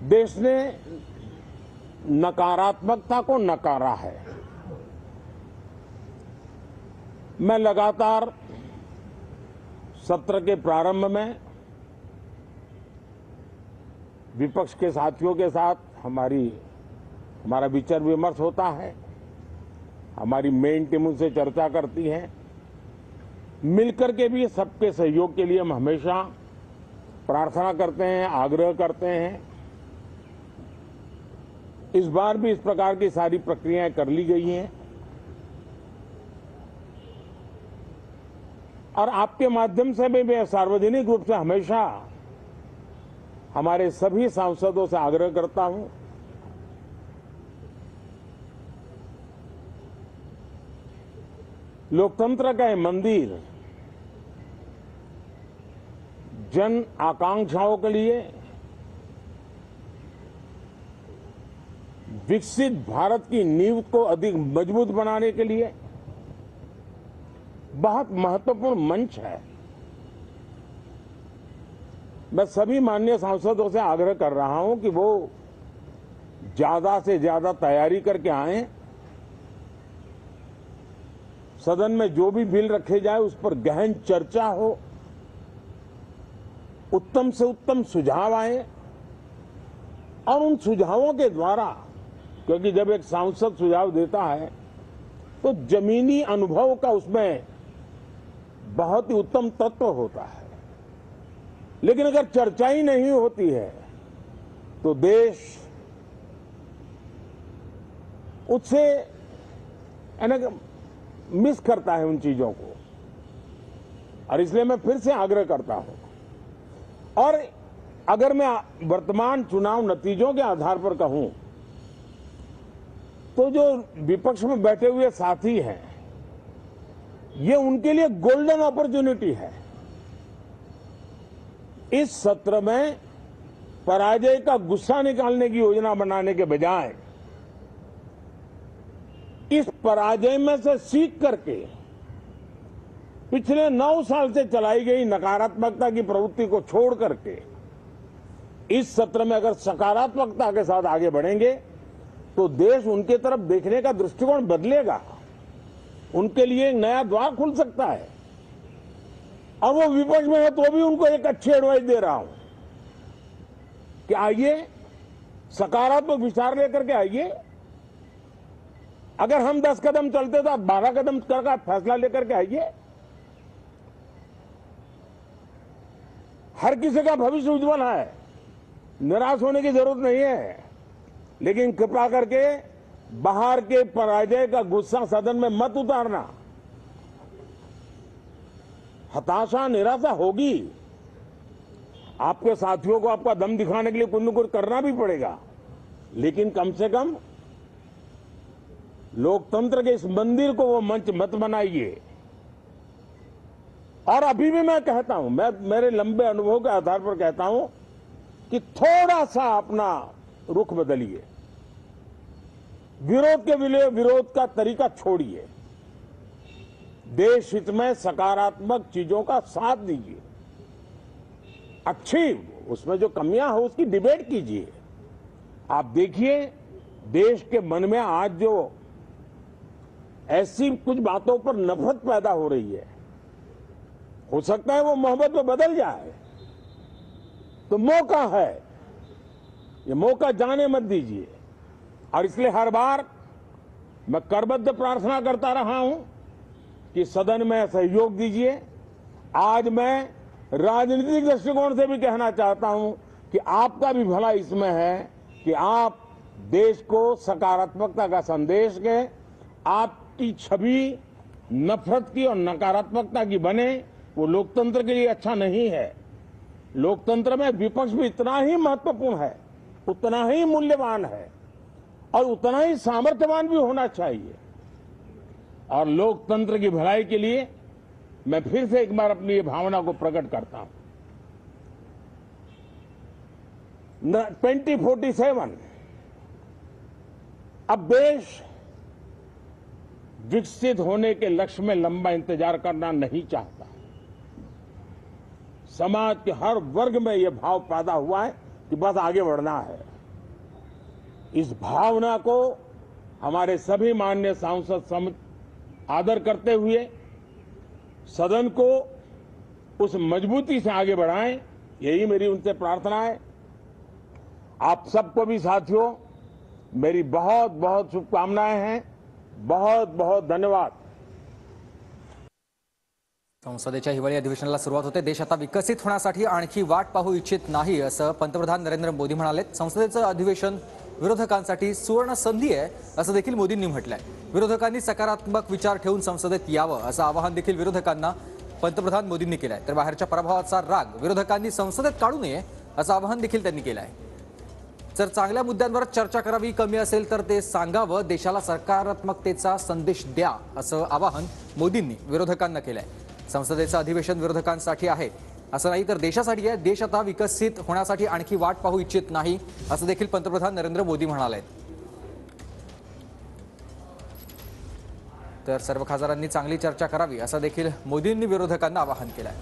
देश ने नकारात्मकता को नकारा है। मैं लगातार सत्र के प्रारंभ में विपक्ष के साथियों के साथ हमारा विचार विमर्श होता है। हमारी मेन टीम उनसे चर्चा करती है। मिलकर के भी सबके सहयोग के लिए हम हमेशा प्रार्थना करते हैं, आग्रह करते हैं। इस बार भी इस प्रकार की सारी प्रक्रियाएं कर ली गई हैं और आपके माध्यम से भी मैं सार्वजनिक रूप से हमेशा हमारे सभी सांसदों से आग्रह करता हूं, लोकतंत्र का ये मंदिर जन आकांक्षाओं के लिए, विकसित भारत की नींव को अधिक मजबूत बनाने के लिए बहुत महत्वपूर्ण मंच है। मैं सभी माननीय सांसदों से आग्रह कर रहा हूं कि वो ज्यादा से ज्यादा तैयारी करके आएं। सदन में जो भी बिल रखे जाए उस पर गहन चर्चा हो, उत्तम से उत्तम सुझाव आए और उन सुझावों के द्वारा, क्योंकि जब एक सांसद सुझाव देता है तो जमीनी अनुभव का उसमें बहुत ही उत्तम तत्व होता है। लेकिन अगर चर्चा ही नहीं होती है तो देश उससे मिस करता है उन चीजों को। और इसलिए मैं फिर से आग्रह करता हूं, और अगर मैं वर्तमान चुनाव नतीजों के आधार पर कहूं तो जो विपक्ष में बैठे हुए साथी हैं, ये उनके लिए गोल्डन अपॉर्चुनिटी है। इस सत्र में पराजय का गुस्सा निकालने की योजना बनाने के बजाय इस पराजय में से सीख करके पिछले 9 साल से चलाई गई नकारात्मकता की प्रवृत्ति को छोड़ करके इस सत्र में अगर सकारात्मकता के साथ आगे बढ़ेंगे तो देश उनके तरफ देखने का दृष्टिकोण बदलेगा। उनके लिए एक नया द्वार खुल सकता है। और वो विपक्ष में है तो भी उनको एक अच्छी एडवाइस दे रहा हूं कि आइए, सकारात्मक विचार लेकर के आइए। अगर हम 10 कदम चलते तो आप 12 कदम का फैसला लेकर के आइए। हर किसी का भविष्य उज्जवल है, निराश होने की जरूरत नहीं है। लेकिन कृपा करके बाहर के पराजय का गुस्सा सदन में मत उतारना। हताशा, निराशा होगी। आपके साथियों को आपका दम दिखाने के लिए कुछ न कुछ करना भी पड़ेगा, लेकिन कम से कम लोकतंत्र के इस मंदिर को वो मंच मत बनाइए। और अभी भी मैं कहता हूं, मैं मेरे लंबे अनुभव के आधार पर कहता हूं कि थोड़ा सा अपना रुख बदलिए, विरोध के विरोध का तरीका छोड़िए, देश हित में सकारात्मक चीजों का साथ दीजिए। अच्छी उसमें जो कमियां हो उसकी डिबेट कीजिए। आप देखिए, देश के मन में आज जो ऐसी कुछ बातों पर नफरत पैदा हो रही है, हो सकता है वो मोहब्बत में बदल जाए। तो मौका है, ये मौका जाने मत दीजिए। और इसलिए हर बार मैं करबद्ध प्रार्थना करता रहा हूं कि सदन में सहयोग दीजिए। आज मैं राजनीतिक दृष्टिकोण से भी कहना चाहता हूं कि आपका भी भला इसमें है कि आप देश को सकारात्मकता का संदेश दें। आपकी छवि नफरत की और नकारात्मकता की बने, वो लोकतंत्र के लिए अच्छा नहीं है। लोकतंत्र में विपक्ष भी इतना ही महत्वपूर्ण है, उतना ही मूल्यवान है और उतना ही सामर्थ्यवान भी होना चाहिए। और लोकतंत्र की भलाई के लिए मैं फिर से एक बार अपनी ये भावना को प्रकट करता हूं। 2047 अब देश विकसित होने के लक्ष्य में लंबा इंतजार करना नहीं चाहता। समाज के हर वर्ग में यह भाव पैदा हुआ है कि बस आगे बढ़ना है। इस भावना को हमारे सभी माननीय सांसद आदर करते हुए सदन को उस मजबूती से आगे बढ़ाएं, यही मेरी उनसे प्रार्थना है। आप सबको भी साथियों मेरी बहुत बहुत शुभकामनाएं हैं। बहुत बहुत धन्यवाद। संसदेच्या हिवाळी अधिवेशनाला सुरुवात होते। देश आता विकसित होण्यासाठी आणखी वाट पाहू इच्छित नाही असं पंतप्रधान नरेंद्र मोदी म्हणाले। संसदेचं अधिवेशन विरोधकांसाठी सुवर्ण संधी आहे असं देखील मोदींनी म्हटलंय। विरोधकांनी सकारात्मक विचार ठेवून संसदेत यावं असं आवाहन देखील विरोधकांना पंतप्रधान मोदींनी केलंय। तर बाहेरच्या प्रभावाचा राग विरोधकांनी संसदेत काढू नये असं आवाहन देखील त्यांनी केलंय। जर चांगल्या मुद्द्यांवर चर्चा करावी कमी असेल तर ते सांगावं, देशाला सकारात्मकतेचा संदेश द्या असं आवाहन मोदींनी विरोधकांना केलंय। संसदेचं अधिवेशन विरोधकांसाठी आहे असं नाही तर देशासाठी आहे। देश आता विकसित होण्यासाठी आणखी वाट पाहू इच्छित नाही असं देखील पंतप्रधान नरेंद्र मोदी म्हणाले। तर सर्व खासदारांनी चांगली चर्चा करावी असं देखील मोदींनी विरोधकांना आवाहन केलंय।